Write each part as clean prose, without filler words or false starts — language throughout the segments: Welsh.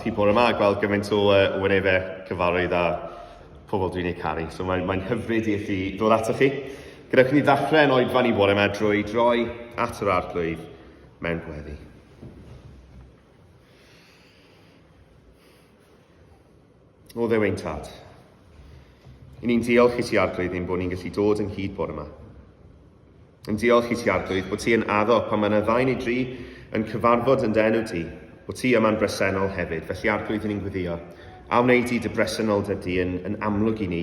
chi bore yma gweld gymaint o wynebau cyfarwydd a pobl dwi'n ei caru. So mae'n hyfryd i chi ddod ato chi. Gydewch ni ddechrau yn oedfan i bore yma drwy droi at yr arglwydd mewn gweddi. O Dduw ein Tad, i ni'n diolch i ti arglwydd ein bod ni'n gallu dod ynghyd bore yma. Yn diolch i ti arglwydd bod ti yn addo pan mae yna ddau neu dri yn cyfarfod yn enw ti, bod ti yma'n bresennol hefyd. Felly arglwydd ni'n gweddio, a wneud i dy bresenoldeb di yn amlwg i ni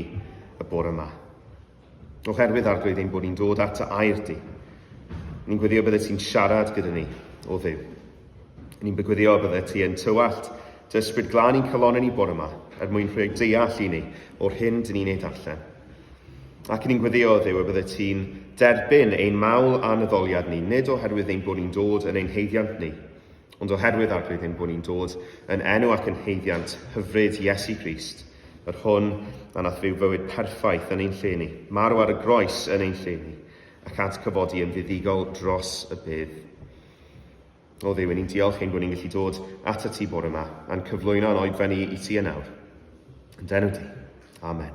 y bore yma. Oherwydd arglwydd ein bod ni'n dod at y air di. Ni'n gweddio bydde ti'n siarad gyda ni, o Dduw. Ni'n begweddio bydde ti yn tywallt dy ysbryd glân i'n calon yn ei bore yma, mwyn rhoi deall i ni o'r hyn dyn ni'n ei darllen. Ac ni'n gweddio, Dduw, y bydde ti'n derbyn ein mawl a naddoliad ni, nid oherwydd ein bod ni'n dod yn ein heiddiant ni, ond oherwydd arglwydd ein bod ni'n dod yn enw ac yn heiddiant hyfryd Iesu Grist, yr hwn a nath fyw fywyd perffaith yn ein lle ni, marw ar y groes yn ein lle ni, ac atgyfodi yn fuddigol dros y bydd. O Dduw, ni'n diolch ein bod ni'n gallu dod at y ti bore yma a'n cyflwyno'n oedfen i ti yn awr. Yn enw di. Amen.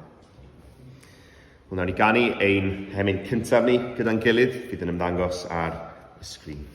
Wel, nawr ni ganu ein hemyn cyntaf ni gyda'n gilydd, fydd yn ymddangos ar y sgrin.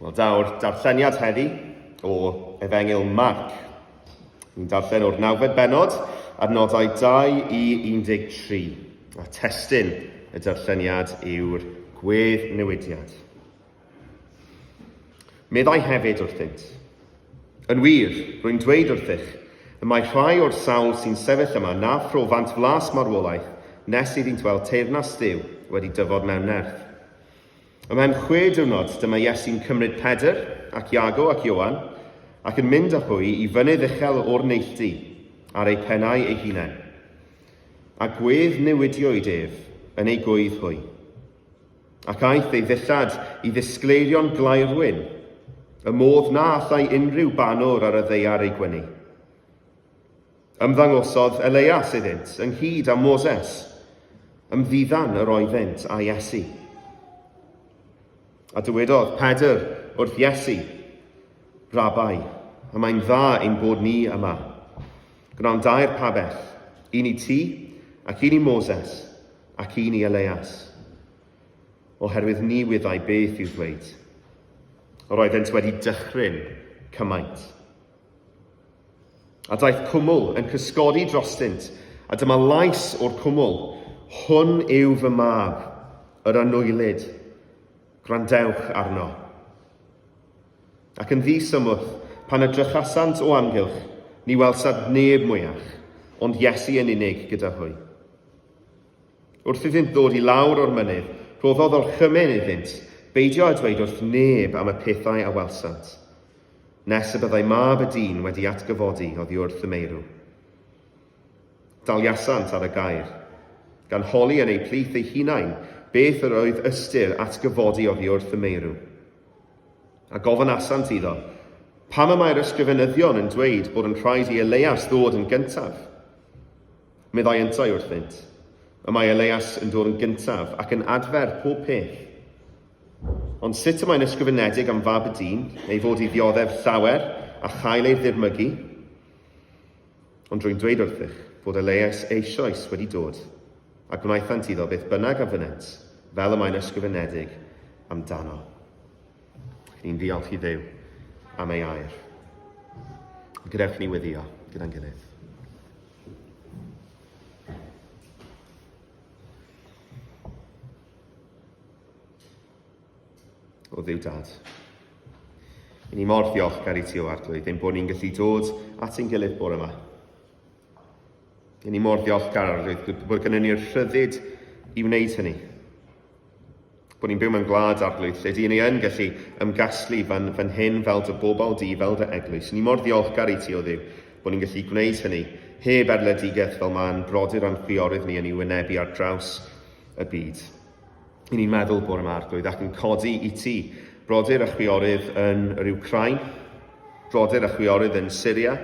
Wel, daw'r darlleniad heddi o Efengil Marc. Ni'n darllen o'r 9fed benod, adnodau 2 i 13. A testun y darlleniad yw'r gwedd newidiad. Meddai hefyd wrthynt. Yn wir, rwy'n dweud wrthych, y mae rhai o'r sawl sy'n sefyll yma na phro fant flas marwolaeth nes iddynt weld teyrnas Dduw wedi dyfod mewn nerth. Ymhen 6 diwrnod dyma Iesu'n cymryd Pedr ac Iago ac Ioan ac yn mynd â hwy i fynydd uchel o'r neilltu ar ei pennau ei hunain. A gwedd newidiwyd ef yn ei gwydd hwy. Ac aeth ei ddillad i ddisgleirion glaerwyn, y modd na allai unrhyw banwr ar y ddeiar ei gwyni. Ymddangosodd Elias iddynt ynghyd â Moses, ymddiddan yr oeddynt a Iesu. A dywedodd Pedr wrth Iesu, Rabai, a mae'n dda ein bod ni yma. Gwnawn 2 pabell, un i ti, ac un i Moses, ac un i Elias. Oherwydd ni wyddai beth i'w ddweud. Yr oeddent wedi dychryn cymaint. A daeth cwmwl yn cysgodi drostynt, a dyma lais o'r cwmwl, hwn yw fy mab, yr anwylid, gwrandewch arno. Ac yn ddisymwth, pan edrychasant o amgylch, ni welsad neb mwyach, ond Iesu yn unig gyda hwy. Wrth iddynt ddod i lawr o'r mynydd, rhoddodd orchymyn iddynt, beidio a dweud wrth neb am y pethau a welsant. Nes y byddai mab y dyn wedi atgyfodi oddi wrth y meirw. Daliasant ar y gair, gan holi yn ei plith ei hunain, beth yr oedd ystyr atgyfodi oddi wrth y meirw. A gofyn asant iddo, pam y mae'r ysgrifenyddion yn dweud bod yn rhaid i Elias ddod yn gyntaf? Meddai yntau wrthynt, y mae Elias yn dod yn gyntaf ac yn adfer pob peth. Ond sut y mae'n ysgrifenedig am fab y dyn, neu fod i ddioddef llawer a chael ei ddirmygu? Ond rwy'n dweud wrthych bod Elias eisoes wedi dod, a gwnaethant iddo beth bynnag a fynet, fel y mae'n ysgrifenedig amdano. Ni'n diolch i Dduw am ei air. Gadewch ni weddio gyda'n gilydd. O Dduw Dad, i ni mor ddiolchgar i ti o arglwydd ein bod ni'n gallu dod at ein gilydd bore yma. I ni mor ddiolchgar arglwydd bod gennym ni'r rhyddid i wneud hynny. Bod ni'n byw mewn gwlad arglwydd lle di ni yn gallu ymgasglu fan hyn fel dy bobl di, fel dy eglwys. Ni mor ddiolchgar i ti o Dduw bod ni'n gallu gwneud hynny heb erledigaeth fel mae'n brodyr a'n chwiorydd ni yn ei wynebu ar draws y byd. I ni'n meddwl bore yma arglwydd ac yn codi i ti brodyr a chwiorydd yn yr Wcrain, brodyr a chwiorydd yn Syria,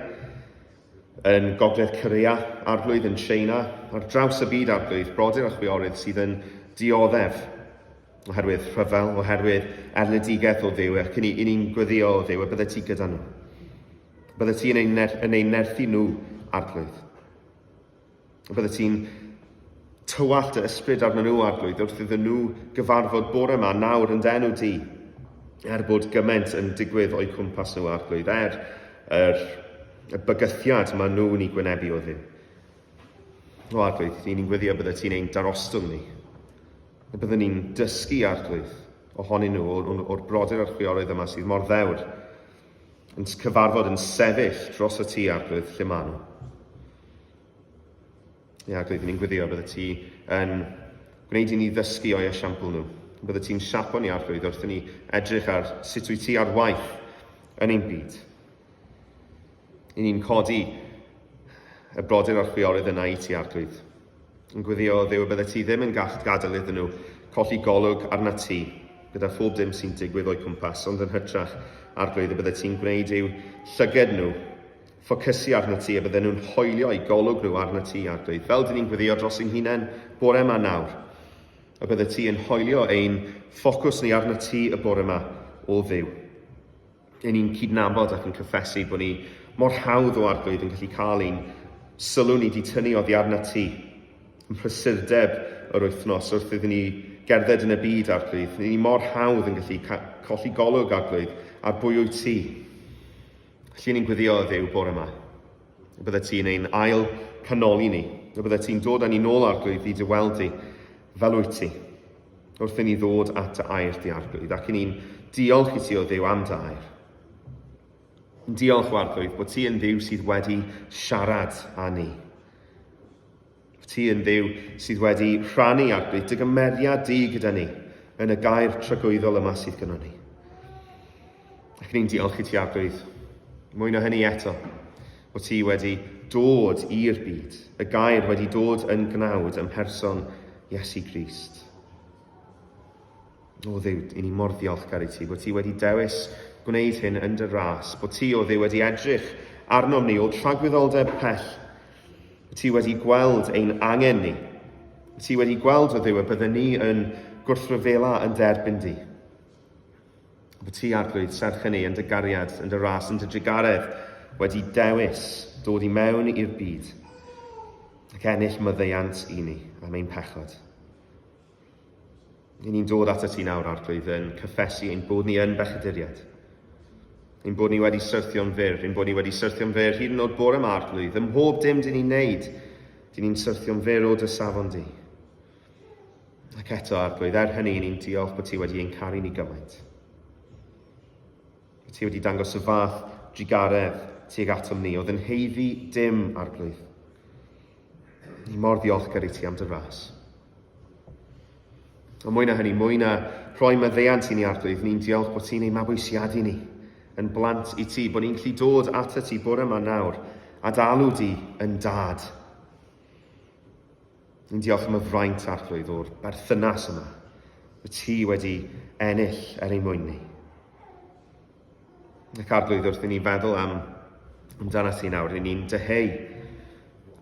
yn Gogledd Corea, arglwydd yn China, ar draws y byd arglwydd, brodyr a chwiorydd sydd yn dioddef oherwydd rhyfel, oherwydd erledigaeth o Dduw, ac i ni'n gweddio o Dduw, a bydde ti gyda nhw. Bydde ti yn ei nerthu nhw arglwydd. A bydde ti'n tywallt y ysbryd arnyn nhw arglwydd wrth iddyn nhw gyfarfod bore yma nawr yn denw di, bod gymaint yn digwydd o'i cwmpas nhw arglwydd, y bygythiad mae nhw'n ei gwynebu o Dduw. O arglwydd, ni'n gweddio bydde ti'n ein darostwng ni. A bydde ni'n dysgu arglwydd ohonyn nhw o'r brodyr a'r chwiorydd yma sydd mor ddewr yn cyfarfod yn sefyll dros y ti arglwydd lle maen nhw. Arglwydd, ni'n gweddio bydde ti yn gwneud i ni ddysgu o'i esiampl nhw. Bydde ti'n siapo ni arglwydd wrth i ni edrych ar sut wyt ti ar waith yn ein byd. I ni'n codi y brodyr a'r chwiorydd yna i ti arglwydd. Yn gweddio Dduw bydde ti ddim yn gadael iddyn nhw colli golwg arna ti gyda phob dim sy'n digwydd o'i cwmpas, ond yn hytrach arglwydd y bydde ti'n gwneud i'w llyged nhw ffocysu arna ti a bydden nhw'n hoelio i golwg nhw arna ti arglwydd. Fel dyn ni'n gweddio dros ein hunain bore yma nawr. A bydde ti yn hoelio ein ffocws ni arna ti y bore yma o Dduw. I ni'n cydnabod ac yn cyffesu bod ni mor hawdd o arglwydd yn gallu cael ein sylw ni di tynnu oddi arna ti. Yn prysurdeb yr wythnos wrth iddyn ni gerdded yn y byd arglwydd. Ni mor hawdd yn gallu colli golwg arglwydd ar bwy wyt ti. Felly ni'n gweddio o Dduw bore yma. Y bydde ti'n ein ail canoli ni. Y bydde ti'n dod â ni nôl arglwydd i dy weldu fel wyt ti. Wrth i ni ddod at dy air di arglwydd. Ac i ni'n diolch i ti o Dduw am dy air. Diolch o arglwydd bod ti yn Dduw sydd wedi siarad â ni. Ti yn Dduw sydd wedi rhannu arglwydd dy gymeriad di gyda ni yn y gair tragwyddol yma sydd gyda ni. Ac ni'n diolch i ti arglwydd. Mwy na hynny eto, bod ti wedi dod i'r byd, y gair wedi dod yn gnawd ym mherson Iesu Grist. O Dduw, i ni mor ddiolchgar i ti, bod ti wedi dewis gwneud hyn yn dy ras, bod ti o Dduw wedi edrych arnom ni o tragwyddoldeb pell, bod ti wedi gweld ein angen ni, bod ti wedi gweld o Dduw a byddwn ni yn gwrthryfela yn derbyn di. Bod ti arglwydd serch hynny yn dy gariad, yn dy ras, yn dy drigaredd wedi dewis dod i mewn i'r byd ac ennill myddeiant i ni am ein pechod. I ni'n dod at y ti nawr arglwydd yn cyffesu ein bod ni yn bechaduriad. ein bod ni wedi syrthio'n fyr, ein bod ni wedi syrthio'n fyr hyd yn oed bore yma Arglwydd. Ym mhob dim dyn ni'n neud, dyn ni'n syrthio'n fyr o dy safon di. Ac eto Arglwydd, hynny ni'n diolch bod ti wedi ein caru ni gymaint. Bod ti wedi dangos y fath drigaredd tuag atom ni, oedd yn heiddi dim Arglwydd. Ni mor ddiolchgar i ti am dy ras. Ond mwy na hynny, mwy na rhoi maddeuant i ni Arglwydd, ni'n diolch bod ti'n ei mabwysiadu ni yn blant i ti, bod ni'n gallu dod ata ti bore yma nawr a dalw di yn dad. Ni'n diolch am y fraint Arglwydd o'r berthynas yma, bod ti wedi ennill ei mwyn ni. Ac Arglwydd, wrth i ni feddwl amdana ti nawr, ni'n deheu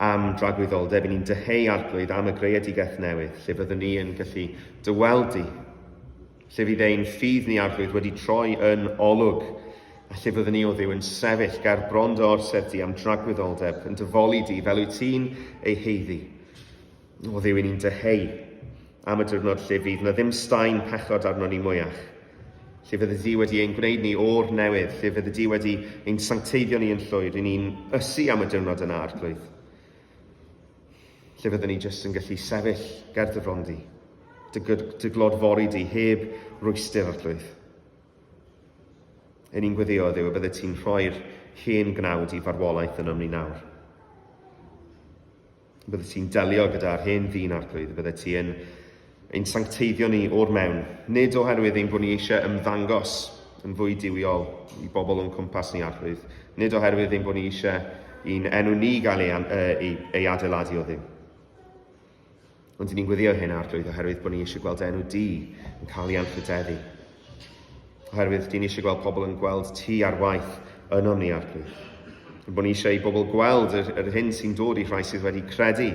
am dragwyddoldeb, ni'n deheu Arglwydd am y greadigaeth newydd, lle fyddwn ni yn gallu dyweldi, lle fydd ein ffydd ni Arglwydd wedi troi yn olwg, a lle fyddwn ni o Dduw yn sefyll ger bron dy orsedd di am dragwyddoldeb, yn dyfoli di fel wyt ti'n ei heiddi. O Dduw, ni'n deheu am y diwrnod lle fydd na ddim staen pechod arno ni mwyach, lle fydde di wedi ein gwneud ni o'r newydd, lle fydde di wedi ein sancteiddio ni yn llwyr, ni'n ysu am y diwrnod yna Arglwydd. Lle fydden ni jyst yn gallu sefyll ger dy fron di, dy glodfori di, heb rwystyr Arglwydd. Ni'n gweddio, Dduw, y bydde ti'n rhoi'r hen gnawd i farwolaeth yn ymni nawr. Y bydde ti'n delio gyda'r hen ddyn Arglwydd, y bydde ti'n ein sancteiddio ni o'r mewn, nid oherwydd ein bod ni eisiau ymddangos yn fwy diwiol i bobl o'n cwmpas ni Arglwydd, nid oherwydd ein bod ni eisiau i'n enw ni gael ei adeiladu o Dduw. Ond ni'n gweddio hyn Arglwydd oherwydd bod ni eisiau gweld enw di yn cael ei anrhydeddu. Oherwydd dyn ni eisiau gweld pobl yn gweld ti ar waith yno ni Arglwydd. Bod ni eisiau i bobl gweld yr hyn sy'n dod i rhai sydd wedi credu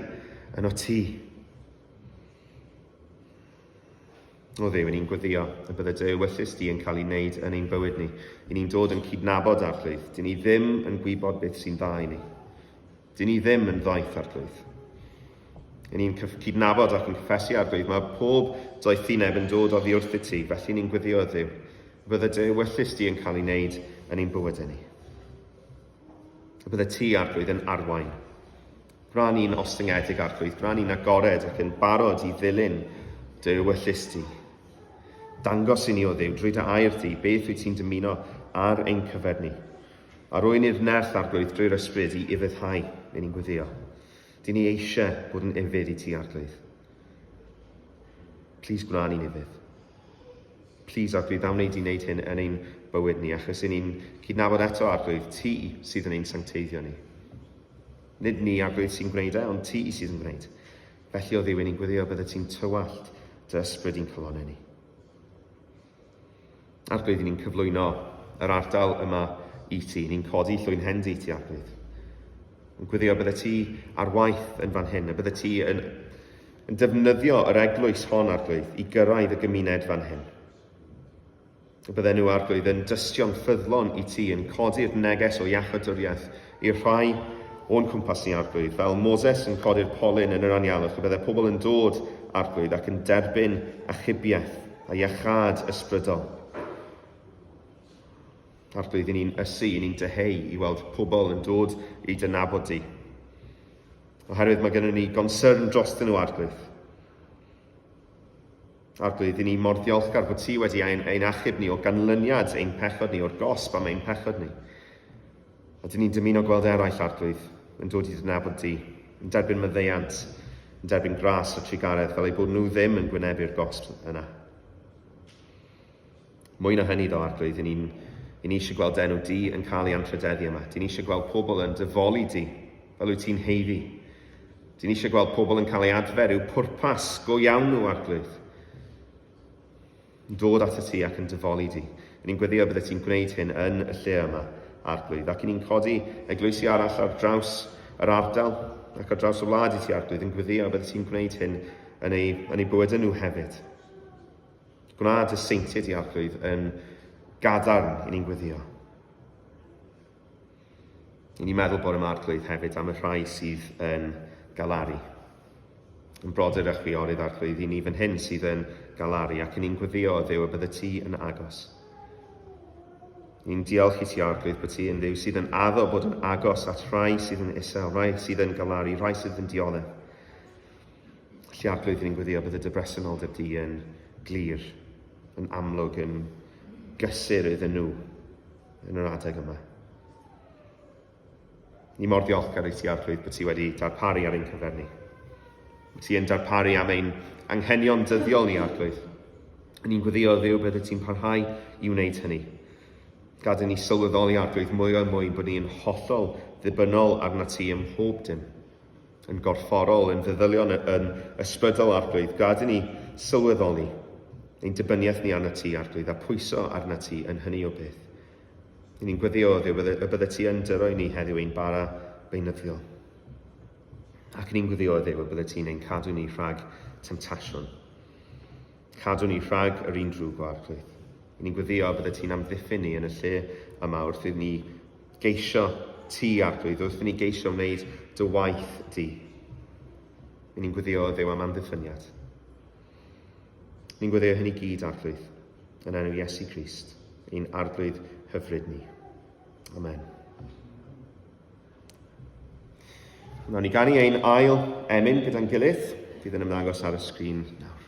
yno ti. O Dduw, ni'n gweddio y bydde dy ewyllys di yn cael ei wneud yn ein bywyd ni. Ni'n dod yn cydnabod Arglwydd. Dyn ni ddim yn gwybod beth sy'n dda i ni. Dyn ni ddim yn ddaeth Arglwydd. Ni'n cydnabod ac yn cyffesu Arglwydd. Mae pob doethineb yn dod oddi wrth i ti. Felly ni'n gweddio Dduw. Bydde dy ewyllys di yn cael ei wneud yn ein bywyd ni. Bydde ti Arglwydd yn arwain. Gra ni'n ostyngedig Arglwydd, gra ni'n agored ac yn barod i ddilyn dy ewyllys di. Dangos i ni o Dduw drwy dy air di, beth wyt ti'n dymuno ar ein cyfer ni. A rwy'n i'r nerth Arglwydd drwy'r ysbryd i ufuddhau, ni'n gweddio. Dyn ni eisiau bod yn ifyd i ti Arglwydd. Plis gwna ni'n ifydd. Plis Arglwydd, am wneud i wneud hyn yn ein bywyd ni, achos ni'n cydnabod eto Arglwydd, ti sydd yn ein sancteiddio ni. Nid ni Arglwydd sy'n gwneud ond ti sydd yn gwneud. Felly o Dduw, ni'n gweddio bydde ti'n tywallt dy ysbryd i'n colonnau ni. Arglwydd, ni'n cyflwyno yr ardal yma i ti, ni'n codi llwyn hendi ti Arglwydd. Yn gweddio bydde ti ar waith yn fan hyn, a bydde ti yn defnyddio yr eglwys hon Arglwydd i gyrraedd y gymuned fan hyn. Bydde nhw Arglwydd yn dystion ffyddlon i ti, yn codi'r neges o iachadwriaeth i'r rhai o'n cwmpas ni Arglwydd, fel Moses yn codi'r polyn yn yr anialwch, bydde pobl yn dod Arglwydd ac yn derbyn achubiaeth a iachad ysbrydol. Arglwydd, ni'n ysu, ni'n deheu i weld pobl yn dod i dynabod di. Oherwydd mae gennym ni gonsern dros nhw Arglwydd. Arglwydd, ni mor ddiolchgar bod ti wedi ein achub ni o ganlyniad ein pechod ni, o'r gosb am ein pechod ni. A dyn ni'n dymuno gweld eraill Arglwydd yn dod i dynabod di, yn derbyn maddeuant, yn derbyn gras o trigaredd, fel ei bod nhw ddim yn gwynebu'r gosb yna. Mwy na hynny ddo Arglwydd, ni'n eisiau gweld enw di yn cael ei anrhydeddu yma. Dyn ni eisiau gweld pobl yn dyfoli di, fel wyt ti'n heiddi. Dyn ni eisiau gweld pobl yn cael ei adfer i'w pwrpas go iawn nhw Arglwydd. Yn dod at y ti ac yn dyfoli di. Ni'n gweddio bydde ti'n gwneud hyn yn y lle yma Arglwydd, ac ni'n codi eglwysi arall ar draws yr ardal ac ar draws y wlad i ti Arglwydd, yn gweddio bydde ti'n gwneud hyn yn eu bywydau nhw hefyd. Gwna dy seintiau di Arglwydd yn gadarn i ni'n gweddio. Ni'n meddwl bod yma Arglwydd hefyd am y rhai sydd yn galaru. Yn brodyr a chwiorydd Arglwydd, i ni fan hyn sydd yn galaru, ac ni'n gweddio o Dduw y bydde ti yn agos. Ni'n diolch i ti, Arglwydd, bod ti yn Dduw sydd yn addo bod yn agos at rhai sydd yn isel, rhai sydd yn galaru, rhai sydd yn dioddef. Felly, Arglwydd, ni'n gweddio bydd y dy bresenoldeb di yn glir, yn amlwg, yn gysur iddyn nhw yn yr adeg yma. Ni mor ddiolchgar i ti, Arglwydd, bod ti wedi darparu ar ein cyfer ni. Bod ti yn darparu am ein anghenion dyddiol ni, Arglwydd. Ni'n gweddio, Dduw, bydd ti'n parhau i wneud hynny. Gad i ni sylweddoli, Arglwydd, mwy o mwy bod ni'n hollol ddibynnol arna ti ym mhob dim. Yn gorfforol, yn feddylion, yn ysbrydol, Arglwydd. Gad i ni sylweddoli ein dibyniaeth ni arna ti, Arglwydd, a pwyso arna ti yn hynny o beth. Ni'n gweddio, Dduw, y bydde ti yn dyroi ni heddiw ein bara beunyddiol. Ac ni'n gweddio, Dduw, y bydde ti'n ein cadw ni rhag temtasiwn. Cadw ni rhag yr un drwg o, Arglwydd. Ni'n gweddio bydde ti'n amddiffyn ni yn y lle yma wrth i ni geisio ti, Arglwydd, wrth i ni geisio wneud dy waith di. Ni'n gweddio, Dduw, am amddiffyniad. Ni'n gweddio hynny gyd, Arglwydd, yn enw Iesu Grist, ein arglwydd hyfryd ni. Amen. Nawr ni ganu ein ail emyn gyda'n gilydd, fydd yn ymddangos ar y sgrin nawr.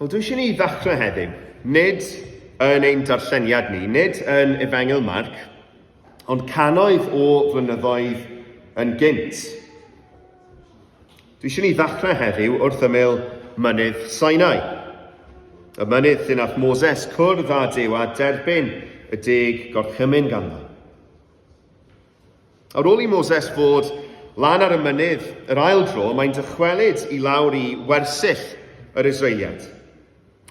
Wel, dwi eisiau ni ddechrau heddiw, nid yn ein darlleniad ni, nid yn Efengil Marc, ond cannoedd o flynyddoedd yn gynt. Dwi eisiau ni ddechrau heddiw wrth ymyl mynydd Sinai. Y mynydd lle nath Moses cwrdd â Duw a derbyn y 10 gorchymyn ganddo. Ar ôl i Moses fod lan ar y mynydd yr ail dro, mae'n dychwelyd i lawr i wersyll yr Israeliad.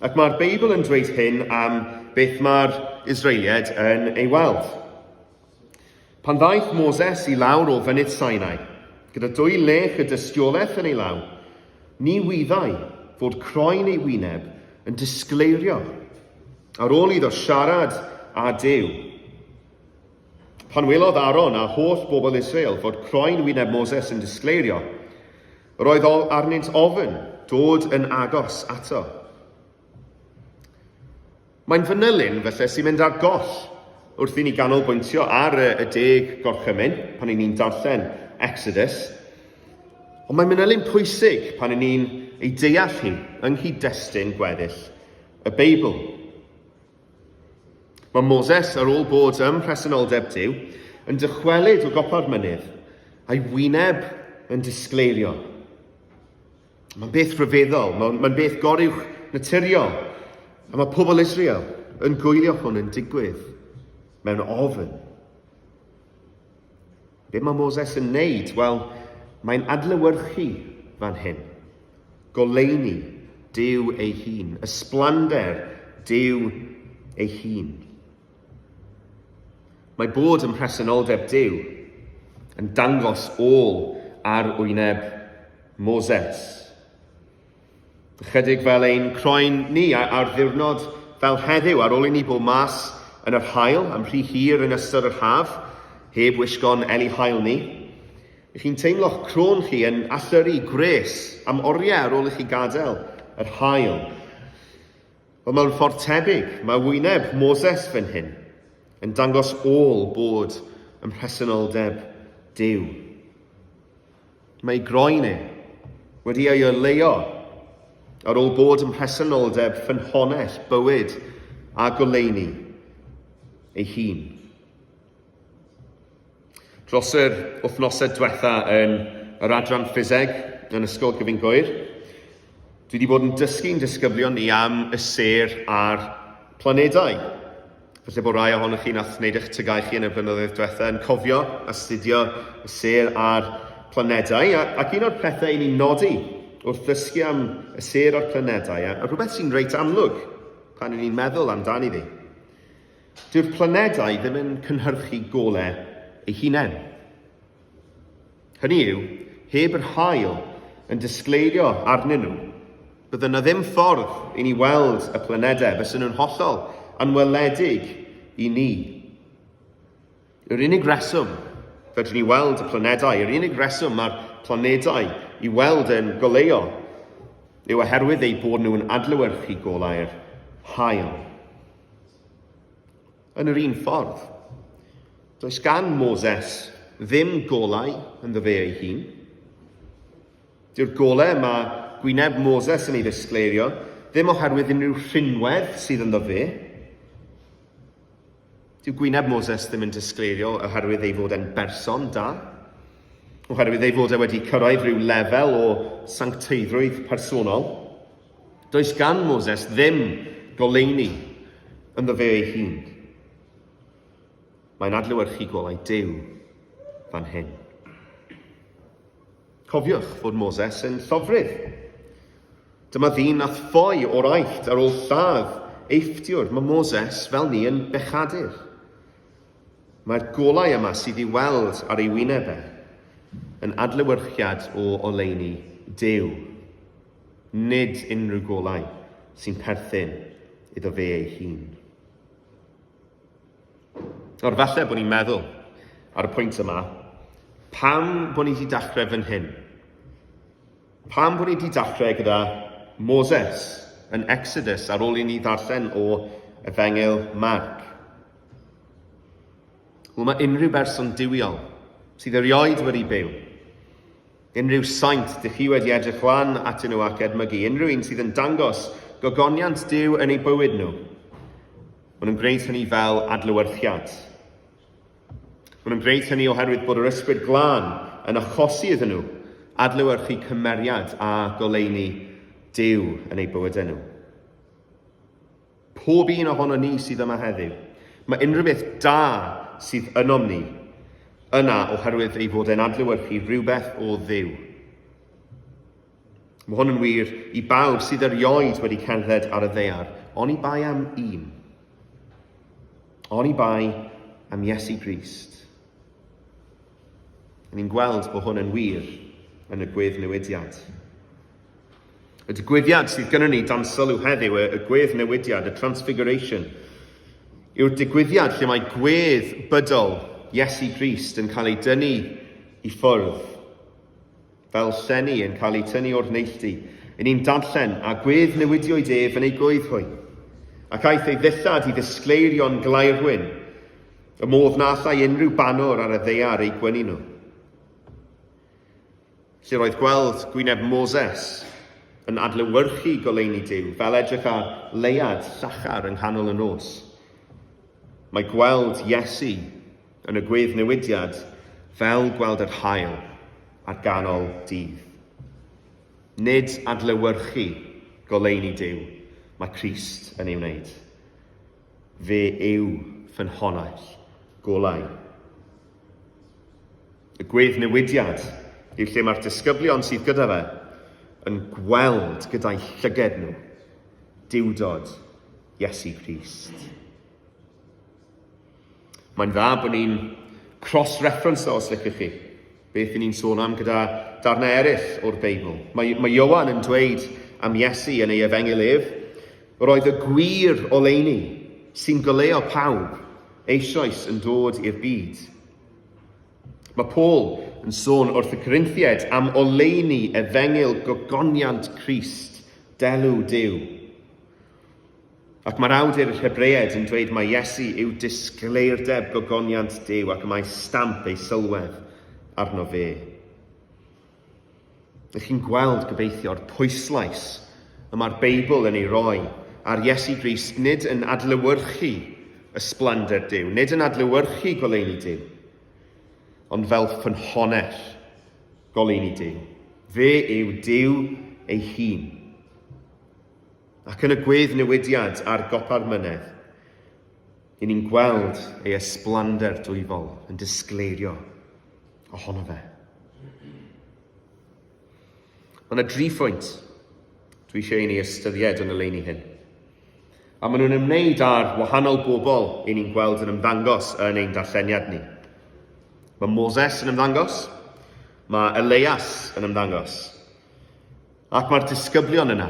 Ac mae'r Beibl yn dweud hyn am beth mae'r Israeliad yn ei weld. Pan ddaeth Moses i lawr o fynydd Sinai, gyda 2 lech y dystiolaeth yn ei law, ni wyddai fod croen ei wyneb yn disgleirio ar ôl iddo siarad â Duw. Pan welodd Aaron a holl bobl Israel fod croen wyneb Moses yn disgleirio, roedd arnynt ofyn dod yn agos ato. Mae'n fanylun felly sy'n mynd ar goll wrth i ni ganolbwyntio ar y 10 gorchymyn pan i ni'n darllen Exodus, ond mae'n manylun pwysig pan i ni'n ei deall hi yng nghyd-destun gweddill y Beibl. Mae Moses ar ôl bod ym presenoldeb Duw yn dychwelyd o gopa'r mynydd a'i wyneb yn disgleirio. Mae'n beth rhyfeddol, mae'n beth goruwch naturiol, a mae pobl Israel yn gwylio hwn yn digwydd mewn ofyn. Be mae Moses yn neud? Wel, mae'n adlewyrchu fan hyn. Goleuni Duw ei hun, ysblander Duw ei hun. Mae bod yn presenoldeb Duw yn dangos ôl ar wyneb Moses. Chydig fel ein croen ni ar ddiwrnod fel heddiw, ar ôl i ni bod mas yn yr haul am rhy hir yn ystod yr haf, heb wisgo'n eli haul ni. Chi'n teimlo'ch crôn chi yn allyru gres am oriau ar ôl i chi gadael yr haul. Wel, mewn ffordd tebyg, mae wyneb Moses fan hyn yn dangos ôl bod yn presenoldeb Duw. Mae groen wedi ei oleuo ar ôl bod yn presenoldeb ffynhonnell bywyd a goleuni ei hun. Dros yr wythnosau diwetha yn yr adran ffiseg yn ysgol Gyfun Gwyr, dwi wedi bod yn dysgu'n disgyblion ni am y sêr a'r planedau. Felly bod rai ohonoch chi nath wneud eich tygau chi yn y blynyddoedd diwetha yn cofio astudio y sêr a'r planedau. Ac un o'r pethau i ni nodi wrth ddysgu am y sêr a'r planedau, a rhywbeth sy'n reit amlwg pan ni'n meddwl amdani ddi. Dyw'r planedau ddim yn cynhyrchu golau ei hunain. Hynny yw, heb yr haul yn disgleirio arnyn nhw, bydden yna ddim ffordd i ni weld y planedau bys nhw'n hollol anweledig i ni. Yr unig reswm fedrwn ni weld y planedau, yr unig reswm mae'r planedau i weld yn goleuo yw oherwydd eu bod nhw'n adlewyrchu golau'r haul. Yn yr un ffordd, does gan Moses ddim golau yn fe ei hun. Dyw'r golau mae gwyneb Moses yn ei ddisgleirio ddim oherwydd unrhyw rhinwedd sydd yn fe. Dyw gwyneb Moses ddim yn disgleirio oherwydd ei fod yn berson da, oherwydd ei fod wedi cyrraedd rhyw lefel o sancteiddrwydd personol. Does gan Moses ddim goleuni yn fe ei hun. Mae'n adlewyrchu golau Duw fan hyn. Cofiwch fod Moses yn llofrydd. Dyma ddyn nath ffoi o'r aillt ar ôl lladd eithtiwr. Mae Moses fel ni yn bechadur. Mae'r golau yma sydd i weld ar ei wynebau yn adlewyrchiad o oleuni Duw. Nid unrhyw golau sy'n perthyn iddo fe ei hun. Nawr, falle bod ni'n meddwl ar y pwynt yma, pam bod ni wedi dechrau fan hyn? Pam bod ni wedi dechrau gyda Moses yn Exodus ar ôl i ni ddarllen o Efengyl Marc? Wel, mae unrhyw berson diwiol sydd erioed wedi byw, unrhyw saint dych chi wedi edrych lan atyn nhw ac edmygu, unrhyw un sydd yn dangos gogoniant Duw yn ei bywyd nhw, maen nhw'n gwneud hynny fel adlewyrchiad. Maen nhw'n gwneud hynny oherwydd bod yr ysbryd glân yn achosi iddyn nhw adlewyrchu cymeriad a goleuni Duw yn eu bywydau nhw. Pob un ohono ni sydd yma heddiw, mae unrhyw beth da sydd ynom ni yna oherwydd ei fod e'n adlewyrchu rhywbeth o Dduw. Mae hwn yn wir i bawb sydd erioed wedi cerdded ar y ddaear, oni bai am un. Oni bai am Iesu Grist. Ni'n gweld bod hwn yn wir yn y gweddnewidiad. Y digwyddiad sydd gennym ni dan sylw heddiw, y gweddnewidiad, y Transfiguration, yw'r digwyddiad lle mae gwedd bydol Iesu Grist yn cael ei dynnu i ffwrdd, fel llenni yn cael ei tynnu o'r neilltu. Y ni'n darllen a gweddnewidiwyd ef yn ei gwyddhwy, ac aeth ei ddillad i ddisgleirion glairwyn, y modd na allai unrhyw banwr ar y ddaear ei gwynu nhw. Lle roedd gweld gwyneb Moses yn adlewyrchu goleuni Duw, fel edrych ar leiad llachar yng nghanol y nos. Mae gweld Iesu yn y gweddnewidiad fel gweld yr haul ar ganol dydd. Nid adlewyrchu goleuni Duw, mae Crist yn ei wneud. Fe yw ffynhonnell golau. Y gweddnewidiad yw lle mae'r disgyblion sydd gyda fe yn gweld gyda'i llyged nhw diwdod Iesu Grist. Mae'n dda bod ni'n cross-reference os licwch chi beth ni'n sôn am gyda darnau eraill o'r Beibl. Mae Ioan yn dweud am Iesu yn ei efengyl ef, roedd y gwir oleuni sy'n goleuo pawb eisoes yn dod i'r byd. Mae Paul yn sôn wrth y Corinthiaid am oleuni efengyl gogoniant Crist, delw Duw. Ac mae'r awdur yr Hebreaid yn dweud mae Iesu yw disgleirdeb gogoniant Duw ac mae stamp ei sylwedd arno fe. Ydych chi'n gweld gobeithio'r pwyslais y mae'r Beibl yn ei roi ar Iesu Grist nid yn adlewyrchu ysblander Duw, nid yn adlewyrchu goleuni Duw, ond fel ffynhonnell goleuni Duw. Fe yw Duw ei hun. Ac yn y gweddnewidiad ar gopa'r mynedd, i ni'n gweld ei ysblander dwyfol yn disgleirio ohono fe. Mae yna 3 phwynt dwi eisiau i ni ystyried yn y leini hyn. A maen nhw'n ymwneud â'r wahanol bobl i ni'n gweld yn ymddangos yn ein darlleniad ni. Mae Moses yn ymddangos, mae Elias yn ymddangos, ac mae'r disgyblion yna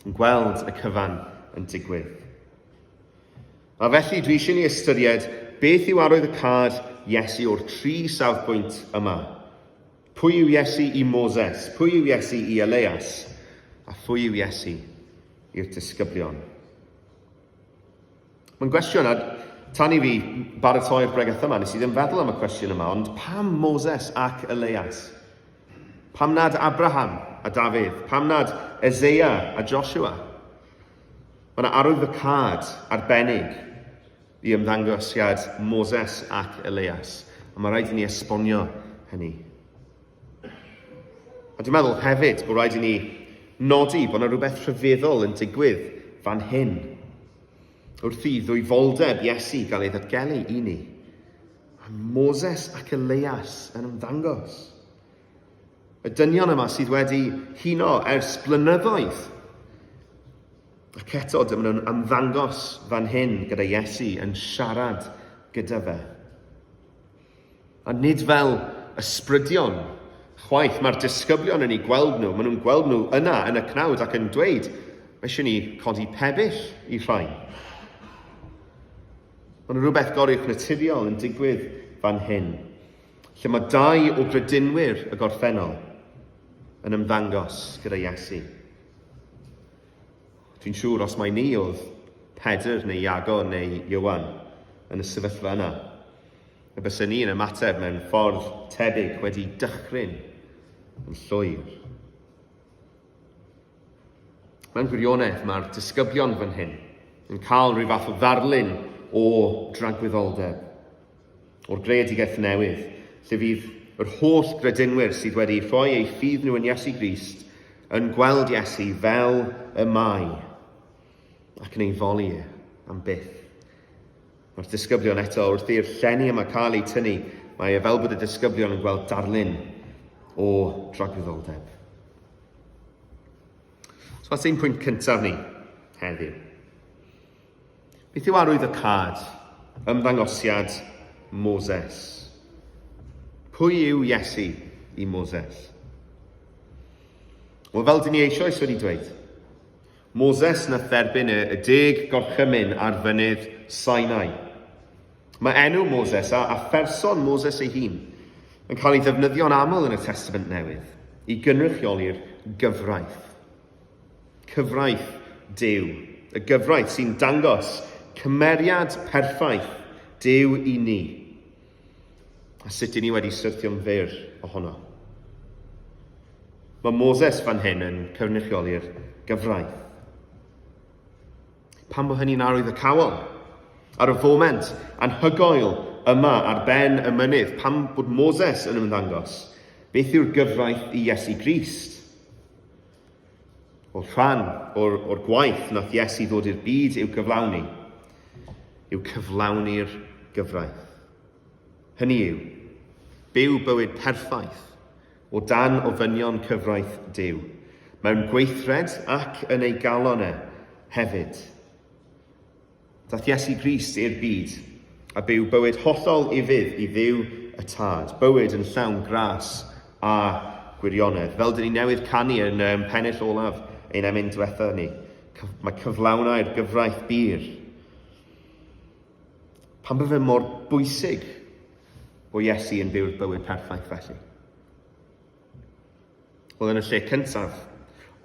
yn gweld y cyfan yn digwydd. A felly dwi eisiau ni ystyried beth yw arwyddocâd Iesu o'r 3 safbwynt yma. Pwy yw Iesu i Moses, pwy yw Iesu i Elias, a pwy yw Iesu i'r disgyblion. Mae'n gwestiwn, a tan i fi baratoi'r bregeth yma, nes I ddim feddwl am y cwestiwn yma, ond pam Moses ac Elias? Pam nad Abraham a Dafydd? Pam nad Eseia a Joshua? Mae yna arwyddocâd arbennig i ymddangosiad Moses ac Elias, a mae rhaid I ni esbonio hynny. A dwi'n meddwl hefyd bod rhaid I ni nodi bod yna rhywbeth rhyfeddol yn digwydd fan hyn, wrth I ddwyfoldeb Iesu gael ei ddatgelu I ni. Moses ac Elias yn ymddangos. Y dynion yma sydd wedi huno ers blynyddoedd. Ac eto dyma nhw'n ymddangos fan hyn gyda Iesu yn siarad gyda fe. A nid fel ysbrydion, chwaith mae'r disgyblion yn ei gweld nhw, maen nhw'n gweld nhw yna yn y cnawd ac yn dweud, mae eisiau ni codi pebyll I rhain. Mae'n rhywbeth goriwch naturiol yn digwydd fan hyn, lle mae 2 o grydynwyr y gorffennol yn ymddangos gyda Iesu. Dwi'n siŵr os mai ni oedd Pedr neu Iago neu Ioan yn y sefyllfa yna, y byswn ni yn ymateb mewn ffordd tebyg wedi dychryn yn llwyr. Mewn gwirionedd mae'r disgyblion fan hyn yn cael rhyw fath o ddarlun o dragwyddoldeb. o'r greadigaeth newydd, lle fydd yr holl gredinwyr sydd wedi rhoi eu ffydd nhw yn Iesu Grist yn gweld Iesu fel y mae ac yn ei foli am byth. Mae'r disgyblion eto wrth i'r llenni yma cael ei tynnu, mae fel bod y disgyblion yn gweld darlun o dragwyddoldeb. So at ein pwynt cyntaf ni heddiw. Beth yw arwydd y cad, ymddangosiad Moses? Pwy yw Iesu i Moses? Wel, fel dyn ni eisoes wedi dweud, Moses na dderbyn y 10 gorchymyn ar fynydd Sinai. Mae enw Moses a pherson Moses ei hun yn cael ei ddefnyddio'n aml yn y Testament Newydd i gynrychioli'r gyfraith. Cyfraith Duw. Y gyfraith sy'n dangos cymeriad perffaith Duw i ni. A sut i ni wedi syrthio'n fyr ohono. Mae Moses fan hyn yn cynrychioli'r gyfraith. Pan bod hynny'n arwydd y cawol, ar y foment anhygoel yma ar ben y mynydd, pan bod Moses yn ymddangos, beth yw'r gyfraith i Iesu Grist? Wel, rhan o'r gwaith nath Iesu ddod i'r byd i'w cyflawni, yw cyflawni'r gyfraith. Hynny yw, byw bywyd perffaith o dan ofynion cyfraith Duw, mewn gweithred ac yn ei galon hefyd. Daeth Iesu Grist i'r byd a byw bywyd hollol ifydd i ddiw y tad, bywyd yn llawn gras a gwirionedd. Fel dyn ni newydd canu yn pennill olaf ein emyn diwetha ni, mae cyflawnau'r gyfraith byr. Pan bydd fe mor bwysig bod Iesu yn byw'r bywyd perffaith felly? Wel, yn y lle cyntaf,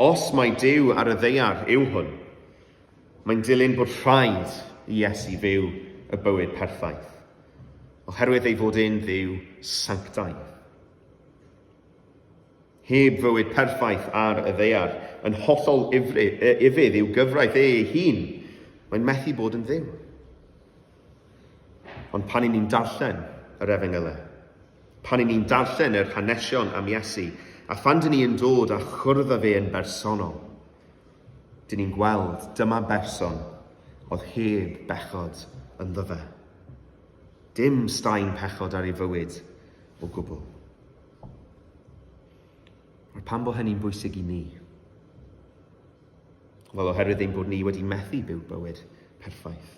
os mae Duw ar y ddeiar yw hwn, mae'n dilyn bod rhaid i Iesu fyw y bywyd perffaith, oherwydd ei fod e'n dduw sanctaidd. Heb fywyd perffaith ar y ddeiar, yn hollol ifydd i'w gyfraith ei hun, mae'n methu bod yn dduw. Ond pan ni'n darllen yr Efengylau, pan ni'n darllen yr hanesion am Iesu, a phan dyn ni'n dod a chwrdd â fe yn bersonol, dyn ni'n gweld dyma berson oedd heb bechod ynddo fe. Dim staen pechod ar ei fywyd o gwbl. Ond pan bod hynny'n bwysig i ni? Wel, oherwydd ein bod ni wedi methu byw bywyd perffaith.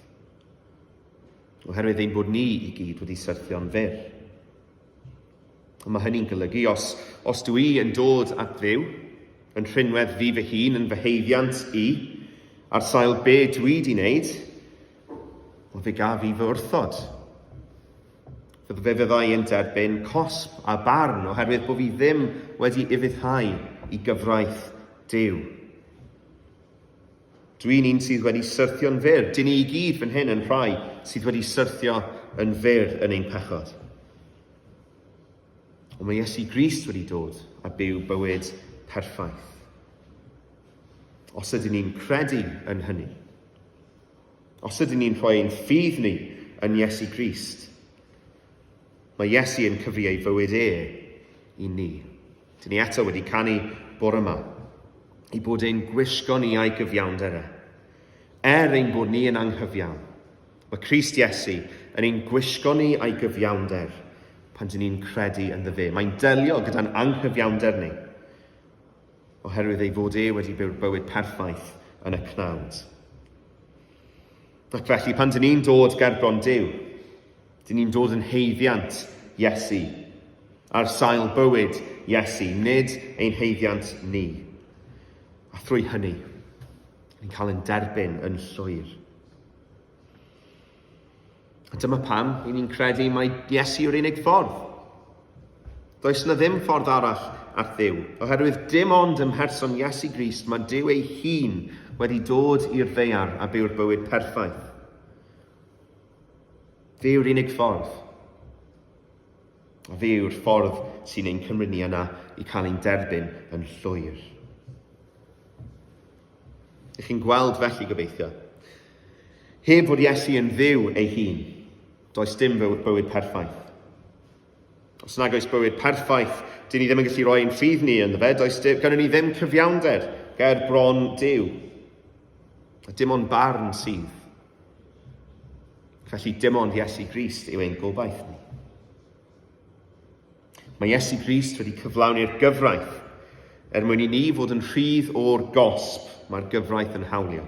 Oherwydd ein bod ni i gyd wedi syrthio'n fyr. Ond mae hynny'n golygu, os dwi yn dod at Dduw, yn rhinwedd fi fy hun, yn fy heiddiant i, ar sail be dwi di wneud, o fe gaf i fy wrthod. Fe fyddai yn derbyn cosb a barn oherwydd bod fi ddim wedi ufuddhau i gyfraith Duw. Dwi'n un sydd wedi syrthio'n fyr. Dyn ni i gyd fan hyn yn rhai sydd wedi syrthio yn fyr yn ein pechod. Ond mae Iesu Grist wedi dod a byw bywyd perffaith. Os ydyn ni'n credu yn hynny, os ydyn ni'n rhoi ein ffydd ni yn Iesu Grist, mae Iesu yn cyfri ei fywyd i ni. Dyn ni eto wedi canu bore yma i bod ein gwisgo ni a'i gyfiawnder ein bod ni yn anghyfiawn. Mae Crist Iesu yn ein gwisgo ni a'i gyfiawnder pan dyn ni'n credu ynddo fe. Mae'n delio gyda'n anghyfiawnder ni, oherwydd ei fod wedi byw'r bywyd perffaith yn y cnawd. Ac felly, pan dyn ni'n dod gerbron Duw, dyn ni'n dod yn heiddiant Iesu, ar sail bywyd Iesu, nid ein heiddiant ni. A thrwy hynny, ni'n cael ein derbyn yn llwyr. A dyma pam ni'n credu mai Iesu yw'r unig ffordd. Does na ddim ffordd arall at Dduw, oherwydd dim ond ym mherson Iesu Grist mae Duw ei hun wedi dod i'r ddeiar a byw'r bywyd perffaith. Fe yw'r unig ffordd. A fe yw'r ffordd sy'n ein cymryd ni yna i cael ein derbyn yn llwyr. Ych chi'n gweld felly gobeithio, heb fod Iesu yn dduw ei hun, Does dim bywyd perffaith. Os nag oes bywyd perffaith, dyn ni ddim yn gallu rhoi ein ffydd ni yn fe, gynnon ni ddim cyfiawnder ger bron Duw. A dim ond barn sydd. Felly dim ond Iesu Grist yw ein gobaith ni. Mae Iesu Grist wedi cyflawni'r gyfraith mwyn i ni fod yn rhydd o'r gosb mae'r gyfraith yn hawlio.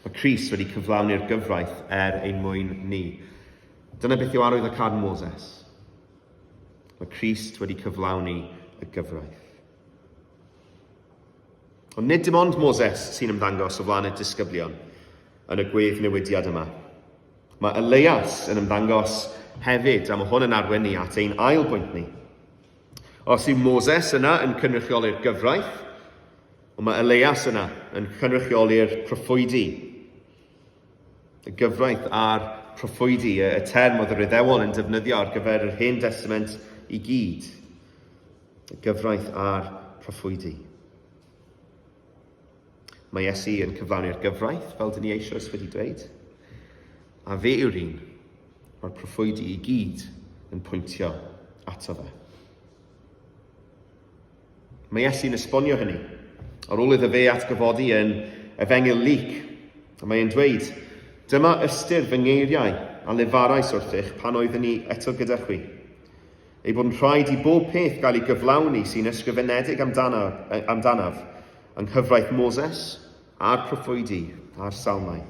Mae Crist wedi cyflawni'r gyfraith ein mwyn ni. Dyna beth yw arwydd y carn Moses. Mae Crist wedi cyflawni y gyfraith. Ond nid dim ond Moses sy'n ymddangos o flaen y disgyblion yn y gwedd newidiad yma. Mae Elias yn ymddangos hefyd, a mae hwn yn arwain ni at ein ail bwynt ni. Os yw Moses yna yn cynrychioli'r gyfraith, ond mae Elias yna yn cynrychioli'r proffwydi. Y gyfraith a'r proffwydi, y term oedd yr Iddewon yn defnyddio ar gyfer yr Hen Testament i gyd. Y gyfraith a'r proffwydi. Mae Iesu yn cyflawni'r gyfraith, fel dyn ni eisoes wedi dweud. A fe yw'r un o'r proffwydi i gyd yn pwyntio ato fe. Mae Iesu'n esbonio hynny ar ôl iddo fe atgyfodi yn Efengil Luc. A mae'n dweud, dyma ystyr fy ngeiriau a lefarais wrthych pan oeddwn ni eto gyda chwi. Ei bod yn rhaid i bob peth gael ei gyflawni sy'n ysgrifenedig amdanaf yng nghyfraith Moses a'r proffwydi a'r salmau.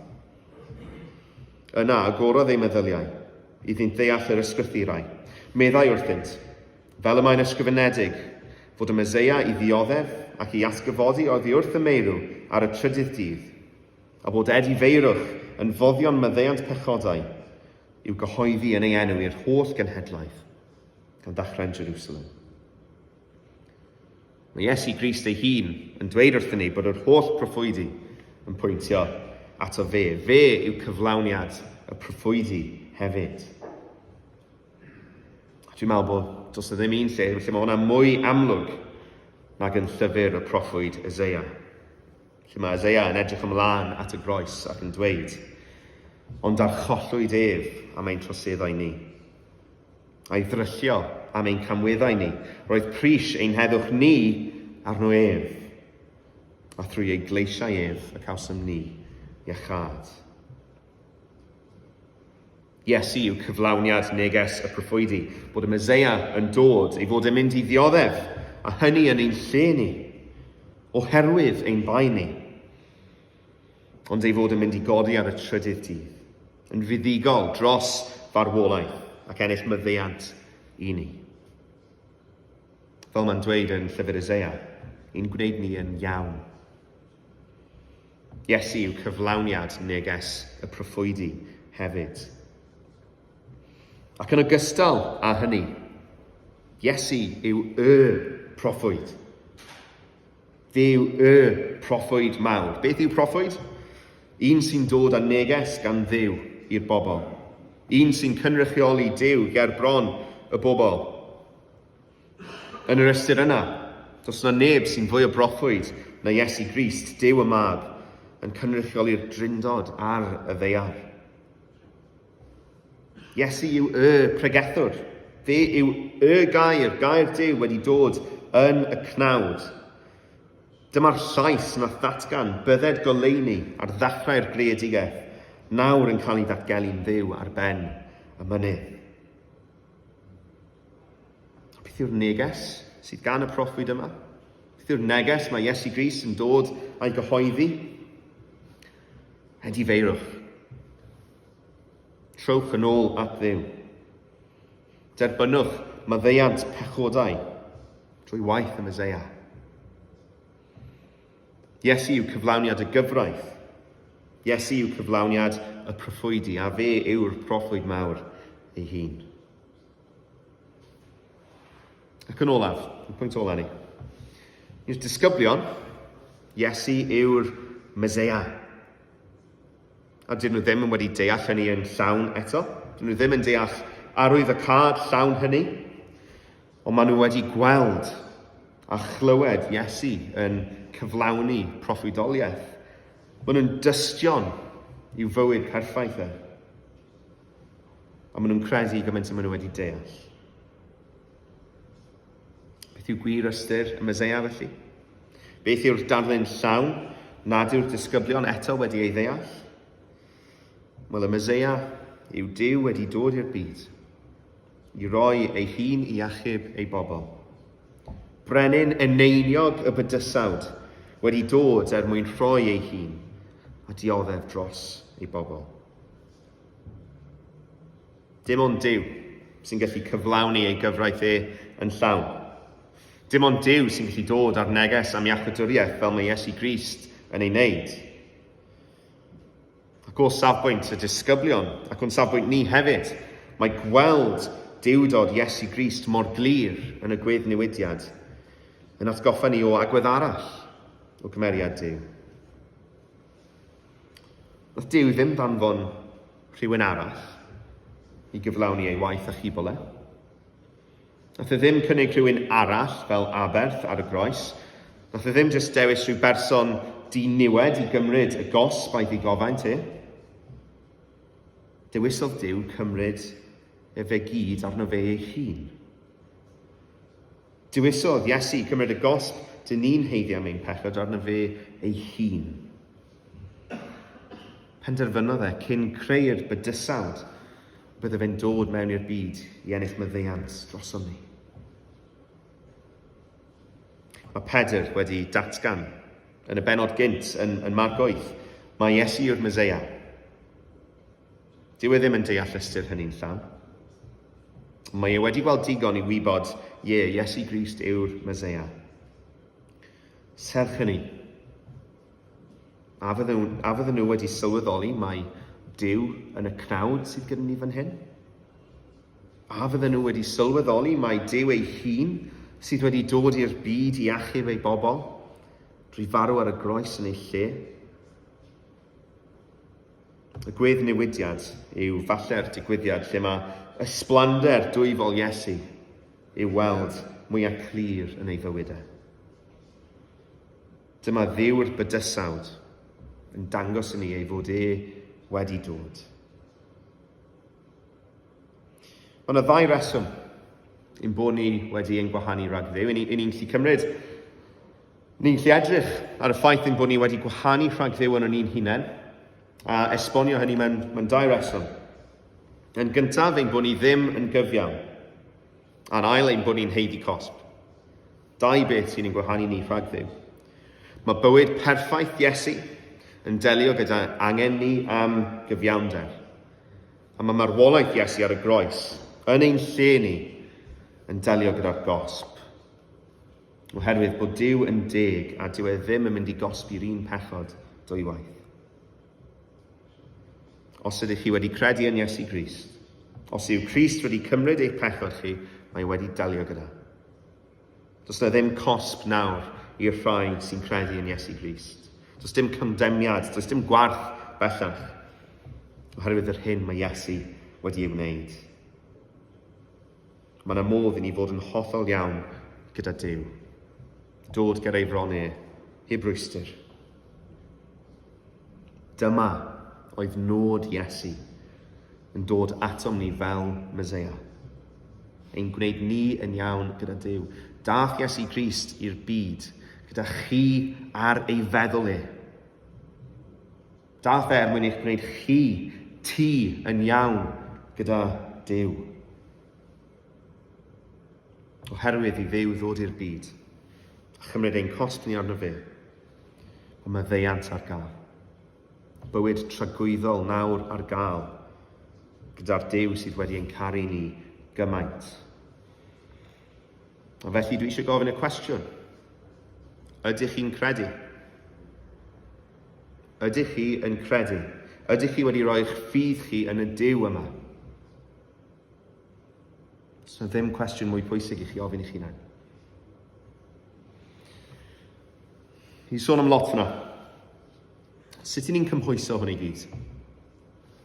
Yna agorodd ei meddyliau, iddynt ddeall yr ysgrythurau. Meddai wrthynt, fel y mae'n ysgrifenedig, fod y Meseia i ddioddef ac i atgyfodi oddi wrth y meirw ar y trydydd dydd, a bod feirwch yn foddion maddeuant pechodau i'w gyhoeddi yn ei enw i'r holl genhedlaeth, gan ddechrau'n Jerusalem. Mae Iesu Grist ei hun yn dweud wrthyn ni bod yr holl proffwydi yn pwyntio ato fe. Fe yw cyflawniad y proffwydi hefyd. Dwi'n meddwl bod does na ddim un lle mae hwnna mwy amlwg nag yn llyfr y proffwyd Eseia. Lle mae Eseia yn edrych ymlaen at y groes ac yn dweud, ond archollwyd ef am ein troseddau ni. A'i ddryllio am ein camweddau ni. Roedd pris ein heddwch ni arno ef. A thrwy ei gleisiau ef y cawsym ni iachad. Iesu yw cyflawniad neges y proffwydi, bod y Meseia yn dod ei fod yn mynd i ddioddef, a hynny yn ein lle ni, oherwydd ein bai ni. Ond ei fod yn mynd i godi ar y trydydd dydd, yn fuddigol dros farwolaeth ac ennill myddeiant i ni. Fel mae'n dweud yn llyfr Eseia, ein gwneud ni yn iawn. Iesu yw cyflawniad neges y proffwydi hefyd. Ac yn ogystal â hynny, Iesu yw y proffwyd. Fe yw y proffwyd mawr. Beth yw proffwyd? Un sy'n dod â neges gan Dduw i'r bobl. Un sy'n cynrychioli Duw ger bron y bobl. Yn yr ystyr yna, does na neb sy'n fwy o broffwyd na Iesu Grist, Duw y Mab, yn cynrychioli'r drindod ar y ddeiar. Iesu yw y pregethwr. Fe yw y gair Duw wedi dod yn y cnawd. Dyma'r llais nath ddatgan bydded goleuni ar ddechrau'r greadigaeth, nawr yn cael ei ddatgelu'n dduw ar ben y mynydd. Beth yw'r neges sydd gan y proffwyd yma? Beth yw'r neges mae Iesu Grist yn dod a'i gyhoeddi? Feirwch. Trowch yn ôl at Dduw. Derbynwch maddeuant pechodau trwy waith y Meseia. Iesu yw cyflawniad y gyfraith. Iesu yw cyflawniad y proffwydi, a fe yw'r proffwyd mawr ei hun. Ac yn olaf, yn pwynt ola ni. I'r disgyblion, Iesu yw'r Meseia. A dyn nhw ddim yn wedi deall hynny yn llawn eto. Dyn nhw ddim yn deall arwydd y cad llawn hynny. Ond maen nhw wedi gweld a chlywed Iesu yn cyflawni proffwydoliaeth. Maen nhw'n dystion i'w fywyd perffaith e. a maen nhw'n credu gymaint y maen nhw wedi deall. Beth yw gwir ystyr y Meseia felly? Beth yw'r darlun llawn nad yw'r disgyblion eto wedi ei ddeall? Wel, y Meseia yw Duw wedi dod i'r byd i roi ei hun i achub ei bobl. Brenin eneiniog y bydysawd wedi dod mwyn rhoi ei hun a dioddef dros ei bobl. Dim ond Duw sy'n gallu cyflawni ei gyfraith yn llawn. Dim ond Duw sy'n gallu dod ar neges am iachawdwriaeth fel mae Iesu Grist yn ei wneud. Ac o safbwynt y disgyblion, ac o'n safbwynt ni hefyd, mae gweld diwdod Iesu Grist mor glir yn y gweddnewidiad yn atgoffa ni o agwedd arall o gymeriad Duw. Nath Duw ddim danfon rhywun arall i gyflawni ei waith a chibole. Nath e ddim cynnig rhywun arall fel aberth ar y groes. Nath e ddim jyst dewis rhyw berson diniwed i gymryd y gosb a'i ddigofaint e. Dewisodd Duw cymryd e fe gyd arno fe ei hun. Dewisodd Iesu cymryd y gosb dyn ni'n heiddi am ein pechod arno fe ei hun. Penderfynodd e cyn creu'r bydysawd bydde fe'n dod mewn i'r byd i ennill maddeuant drosom ni. Mae Pedr wedi datgan yn y bennod gynt yn Marc 8. Mae Iesu yw'r Meseia. Dyw e ddim yn deall ystyr hynny'n llawn. Mae e wedi gweld digon i wybod, Iesu Grist yw'r Meseia. Serch hynny, a fydden nhw wedi sylweddoli mae Duw yn y cnawd sydd gyda ni fan hyn? A fydden nhw wedi sylweddoli mae Duw ei hun sydd wedi dod i'r byd i achub ei bobl, drwy farw ar y groes yn ei lle? Y gweddnewidiad yw falle'r digwyddiad lle mae ysblander dwyfol Iesu i'w weld mwyaf clir yn ei fywydau. Dyma Dduw'r bydysawd yn dangos i ni ei fod wedi dod. Ond y ddau reswm ein bod ni wedi ein gwahanu rhag Dduw. Ni'n gallu cymryd, ni'n gallu edrych ar y ffaith ein bod ni wedi gwahanu rhag Dduw yn ni'n hunain, a esbonio hynny mewn dau reswm. Yn gyntaf, ein bod ni ddim yn gyfiawn, a'n ail ein bod ni'n heiddi cosb. Dau beth sy'n ein gwahanu ni rhag Dduw. Mae bywyd perffaith Iesu yn delio gyda angen ni am gyfiawnder. A mae marwolaeth Iesu ar y groes yn ein lle ni yn delio gyda'r gosb. Oherwydd bod Duw yn deg a dyw e ddim yn mynd i gosbi'r un pechod dwywaith. Os ydych chi wedi credu yn Iesu Grist, os yw Crist wedi cymryd eich pechod chi, mae wedi delio gyda. Does na ddim cosb nawr i'r rhai sy'n credu yn Iesu Grist. Does dim condemniad, does dim gwarth bellach, oherwydd yr hyn mae Iesu wedi ei wneud. Mae yna modd i ni fod yn hollol iawn gyda Duw. Dod gyda'i fronnau, heb rwystyr. Dyma oedd nod Iesu yn dod atom ni fel Meseia. Ein gwneud ni yn iawn gyda Duw. Dath Iesu Grist i'r byd gyda chi ar ei feddwl e. Dath e mwyn eich gwneud ti yn iawn gyda Duw. Oherwydd i Dduw ddod i'r byd, a chymryd ein cosb ni arno fe, o maddeuant ar gael. Bywyd tragwyddol nawr ar gael, gyda'r Duw sydd wedi ein caru ni gymaint. A felly dwi eisiau gofyn y cwestiwn. Ydych chi'n credu? Ydych chi yn credu? Ydych chi wedi rhoi'ch ffydd chi yn y Duw yma? So ddim cwestiwn mwy pwysig i chi ofyn i chi hunain. Ni'n sôn am lot fyna. Sut ni'n cymhwyso hwn i gyd?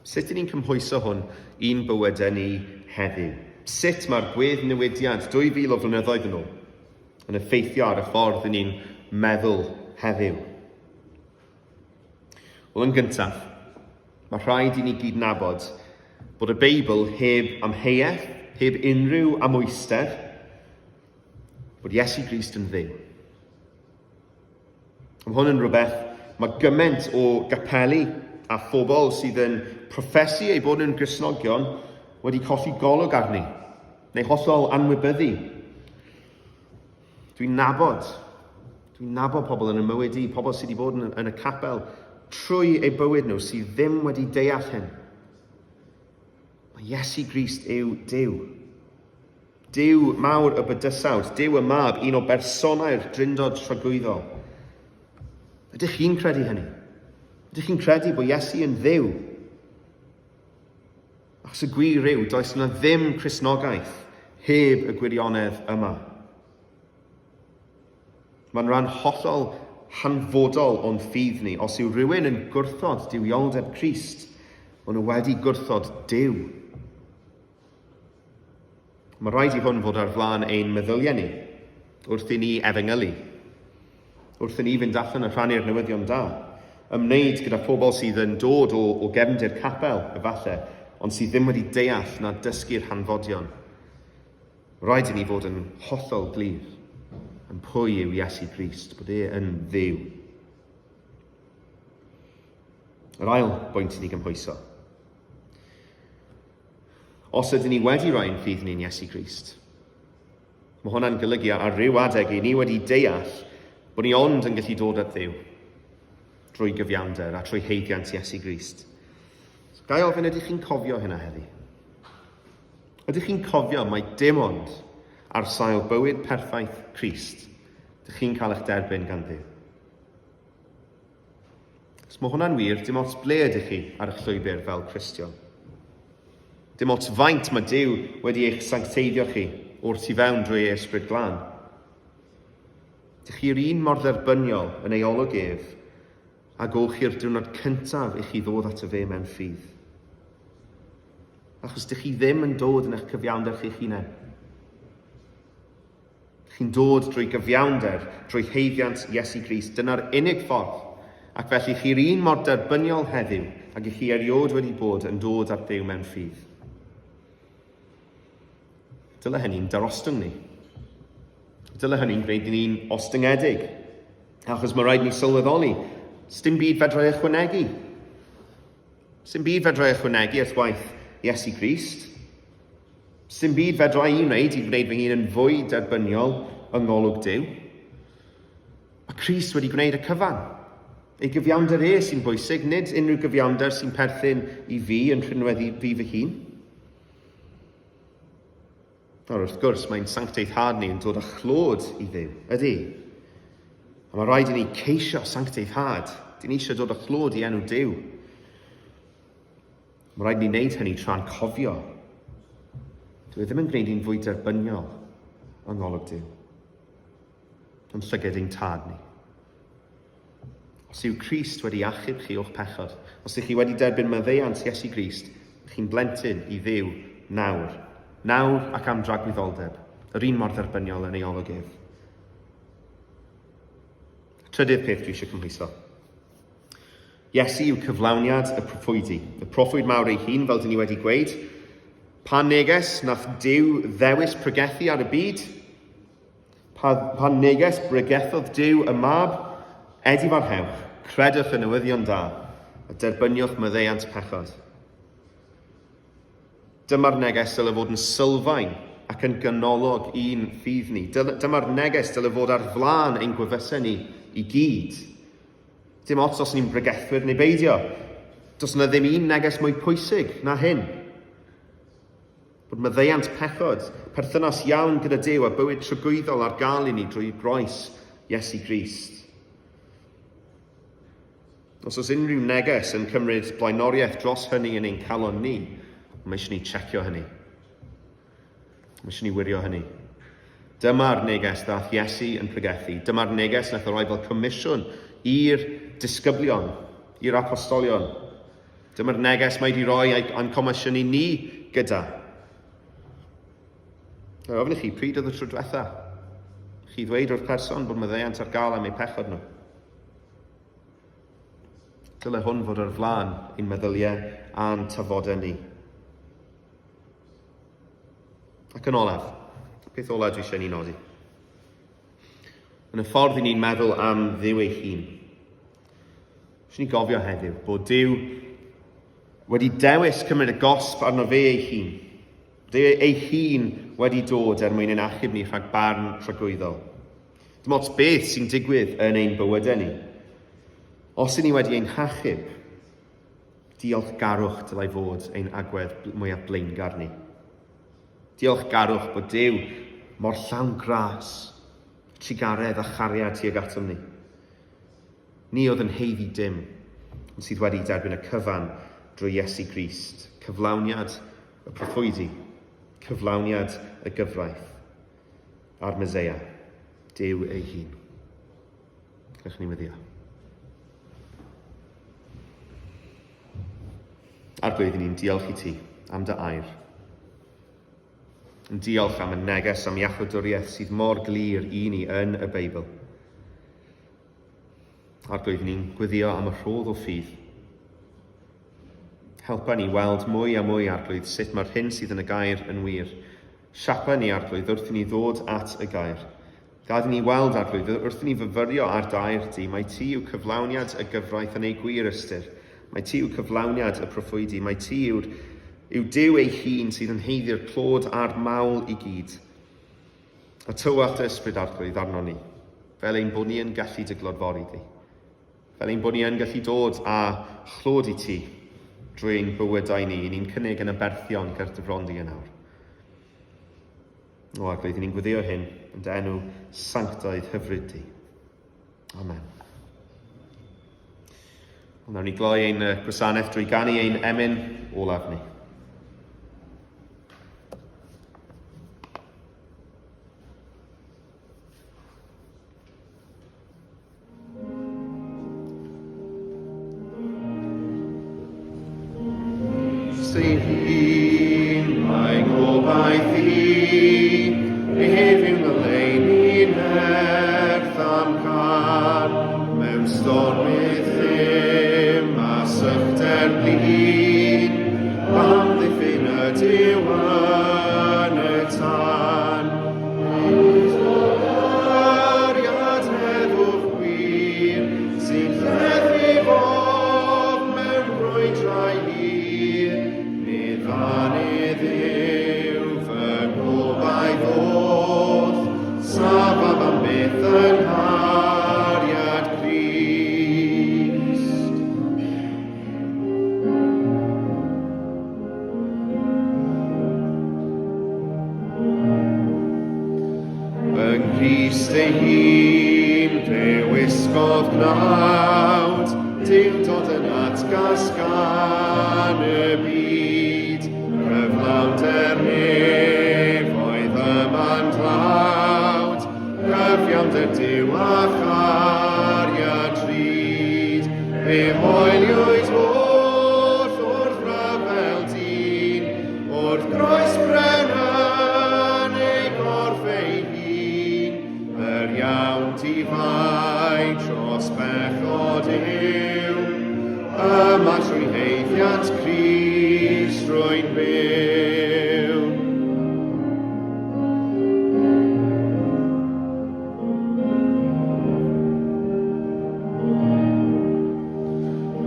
Sut ni'n cymhwyso hwn i'n bywydau ni heddiw? Sut mae'r gweddnewidiad 2000 o flynyddoedd yn ôl yn effeithio ar y ffordd i ni'n meddwl heddiw? Wel, yn gyntaf, mae rhaid i ni gydnabod bod y Beibl heb amheuaeth, heb unrhyw amwyster, bod Iesu Grist yn dduw. Mae hwn yn rhywbeth mae gymaint o gapeli a phobl sydd yn proffesu ei bod yn Gristnogion wedi colli golwg arni, neu hollol anwybyddu. Dwi'n nabod pobl yn y mywyd i, pobl sydd wedi bod yn y capel trwy eu bywyd nhw sydd ddim wedi deall hyn. Mae Iesu Grist yw Duw. Duw mawr y bydysawd, Duw y mab, un o bersonau'r drindod tragwyddol. Ydych chi'n credu hynny? Ydych chi'n credu bod Iesu yn dduw? Achos y gwir yw, does yna ddim Cristnogaeth heb y gwirionedd yma. Mae'n rhan hollol hanfodol o'n ffydd ni. Os yw rhywun yn gwrthod dywioldeb Crist, maen nhw wedi gwrthod Duw. Mae rhaid i hwn fod ar flaen ein meddyliau ni, wrth i ni efengylu, wrth i ni fynd allan a rhannu'r newyddion da, ymwneud gyda phobl sydd yn dod o gefndir capel, efallai, ond sydd ddim wedi deall na dysgu'r hanfodion. Rhaid i ni fod yn hollol glir yn pwy yw Iesu Grist, bod yn dduw. Yr ail bwynt i ni gymhwyso. Os ydyn ni wedi rhoi ein ffydd ni'n Iesu Grist, mae hwnna'n golygu ar ryw adeg i ni wedi deall bod ni ond yn gallu dod at Dduw drwy gyfiawnder a trwy heiddiant Iesu Grist. So, gai ofyn, ydych chi'n cofio hynna heddi? Ydych chi'n cofio mai dim ond ar sail bywyd perffaith Crist ydych chi'n cael eich derbyn gan Dduw? Os mae hwnna'n wir, dim ots ble ydych chi ar eich llwybr fel Cristion. Dim ots faint mae Duw wedi eich sancteiddio chi wrth i fewn drwy ei ysbryd glân. Ydych chi'r un mor dderbyniol yn ei olwg ef a gowch chi'r diwrnod cyntaf i chi ddod at y fe mewn ffydd. Achos ydych chi ddim yn dod yn eich cyfiawnder chi'ch hunain. Chi'n dod drwy gyfiawnder, drwy heiddiant Iesu Grist. Dyna'r unig ffordd. Ac felly chi'r un mor derbyniol heddiw ac i chi eriod wedi bod yn dod at Dduw mewn ffydd. Dyle hynny'n darostwng ni. Dyle hynny'n gwneud ni'n ostyngedig. Achos mae rhaid ni sylweddoli, sdim byd fedrai ychwanegu. Sdim byd fedrai ychwanegu at waith Iesu Grist. Sdim byd fedrai i wneud i gwneud fy hun yn fwy derbyniol yng ngolwg Duw. Mae Crist wedi gwneud y cyfan. Ei gyfiawnder sy'n bwysig, nid unrhyw gyfiawnder sy'n perthyn i fi yn rhinweddu fi fy hun. Nawr, wrth gwrs, mae'n sancteiddhad ni yn dod â chlod i Dduw, ydy. A mae rhaid i ni ceisio sancteiddhad. Dyn ni eisiau dod â chlod i enw Duw. Mae rhaid ni wneud hynny tra'n cofio. Dwi ddim yn gwneud ni'n fwy derbyniol yng ngolwg Duw. Yn llyged ein tad ni. Os yw Crist wedi achub chi o'ch pechod, os ydych chi wedi derbyn maddeuant Iesu Grist, chi'n blentyn i Dduw nawr. Nawr ac am dragwyddoldeb, yr un mor dderbyniol yn ei olwg ef. Trydydd peth dwi eisiau cymhwyso. Iesu yw cyflawniad y proffwydi. Y proffwyd mawr ei hun, fel dyn ni wedi gweud. Pa neges nath Duw ddewis pregethu ar y byd? Pa neges bregethodd Duw y mab? Edifarhewch, credwch y newyddion da, a derbyniwch maddeuant pechod. Dyma'r neges dylai fod yn sylfaen ac yn ganolog un ffydd ni. Dyma'r neges dylai fod ar flaen ein gwefusau ni i gyd. Dim ots os ni'n bregethwyr neu beidio. Does yna ddim un neges mwy pwysig na hyn. Bod maddeuant pechod, perthynas iawn gyda Duw a bywyd tragwyddol ar gael i ni drwy groes Iesu Grist. Os oes unrhyw neges yn cymryd blaenoriaeth dros hynny yn ein calon ni, mae eisiau ni checio hynny. Mae eisiau ni wirio hynny. Dyma'r neges dath Iesu yn pregethu. Dyma'r neges nath o roi fel comisiwn i'r disgyblion, i'r apostolion. Dyma'r neges mae wedi roi a'n comisiynu ni gyda. Ofyn i chi, pryd oedd y tro diwetha? Chi ddweud wrth person bod maddeuant ar gael am eu pechod nhw. Dyle hwn fod ar flaen ein meddyliau a'n tafodau ni. Ac yn olaf, beth ola dwi eisiau ni nodi? Yn y ffordd i ni'n meddwl am Dduw ei hun. Eisiau ni gofio heddiw bod Duw wedi dewis cymryd y gosb arno fe ei hun. Duw ei hun wedi dod mwyn ein achub ni rhag barn tragwyddol. Dim ots beth sy'n digwydd yn ein bywydau ni. Os y'n ni wedi ein hachub, diolchgarwch dylai fod ein agwedd mwyaf blaengar ni. Diolchgarwch bod Duw mor llawn gras, trigaredd a chariad tuag atom ni. Ni oedd yn heiddi dim, ond sydd wedi derbyn y cyfan drwy Iesu Grist. Cyflawniad y proffwydi, cyflawniad y gyfraith, a'r Meseia, Duw ei hun. Gallwch ni weddio. Arglwydd, ni'n diolch i ti am dy air. Yn diolch am y neges am iachawdwriaeth sydd mor glir i ni yn y Beibl. Arglwydd, ni'n gweddio am y rhodd o ffydd. Helpa ni weld mwy a mwy, Arglwydd, sut mae'r hyn sydd yn y gair yn wir. Siapa ni, Arglwydd, wrth i ni ddod at y gair. Gad ni weld, Arglwydd, wrth i ni fyfyrio ar dair ti, mae ti yw cyflawniad y gyfraith yn ei gwir ystyr. Mae ti yw cyflawniad y proffwydi. Mae ti yw Duw ei hun sydd yn heiddio'r clod a'r mawl i gyd. A tywallt y ysbryd, Arglwydd, arno ni, fel ein bod ni yn gallu dy glodfori di. Fel ein bod ni yn gallu dod a chlod i ti drwy'n bywydau ni, ni'n cynnig yn y berthion gyda'r dyfrondi yn awr. O, Arglwydd, ni'n gweddio hyn yn dy enw sanctaidd hyfryd di. Amen. Nawr ni gloi ein gwasanaeth drwy ganu ein emyn olaf ni. Sy'n hun, mae'n gobaith i, ef yw'n lein i'n nerth am car, mewn stormydd ddim a sychder blin, am ddiffyn y Duw yn y tan. Ariad heddwch gwir, sy'n lleddu fodd mewn rwydrau hir, Nid yw fy gobaith oll, safaf am byth yn hariad Crist. Yng Nghrist ei hun, fe wisgodd gnawd, Duw dod yn atgas gan y byd. Cyflawnder nefoedd yma'n dlawd, cyfiawnder Duw a chariad ryd. Fe hoeliwyd wrth ryfel dyn, wrth groes brennan ei gorff ei hun. Yr iawn difai dros bechod yw, yma trwy heiddiad Crist rwy'n byw.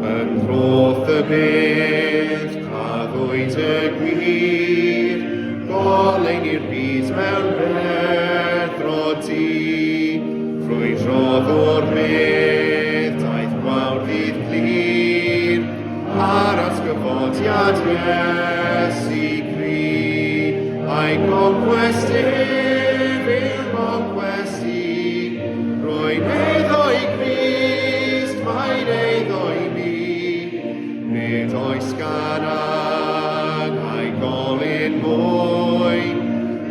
Yn roth y bydd, caddwyd y gwir, golein i'r byd mewn bethro di. Ffrwydrodd o'r mydd, daeth gwawr fydd glir, ar atgyfodiad Iesu Grist. A'i conquest ef yw'r conquest i, rwy'n eiddo i Grist, mae'n eiddo i ni. Nid oes gan ag a'i golyn mwyn,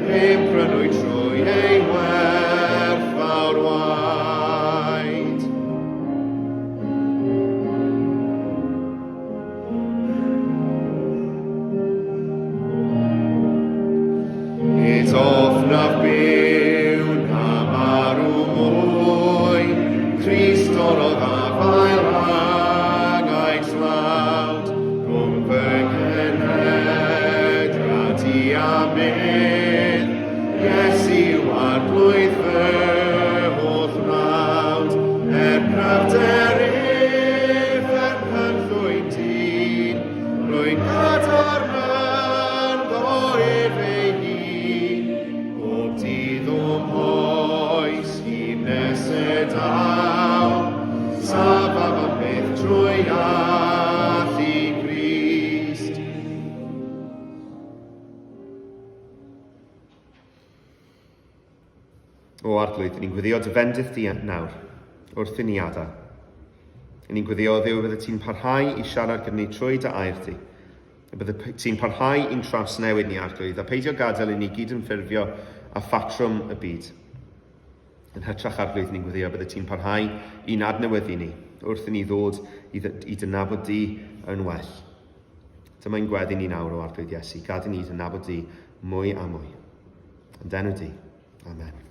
ddim prynwyd trwy ei werth fawr waed. Nid ofnaf byw na Cefnder Oedfa'r Bore dyn, rwy'n gadar mynd o efei hun, bob dydd o'm oes i'n nesed aw, safam am beth trwy all i Grist. O Arglwydd, ni'n gweddio dy fendith di nawr, wrth i ni ada. Ni'n gweddio Dduw bydde ti'n parhau i siarad gyda ni trwy dy air ti. A bydde ti'n parhau i'n trawsnewid ni, Arglwydd, a peidio gadael i ni gyd yn ffurfio a ffatrwm y byd. Yn hytrach, Arglwydd, ni'n gweddio bydde ti'n parhau i'n adnewyddu ni, wrth i ni ddod i dynabod di yn well. Dyma'n gweddi ni nawr o Arglwydd Iesu, gad i ni dynabod di mwy a mwy. Yn enw di. Amen.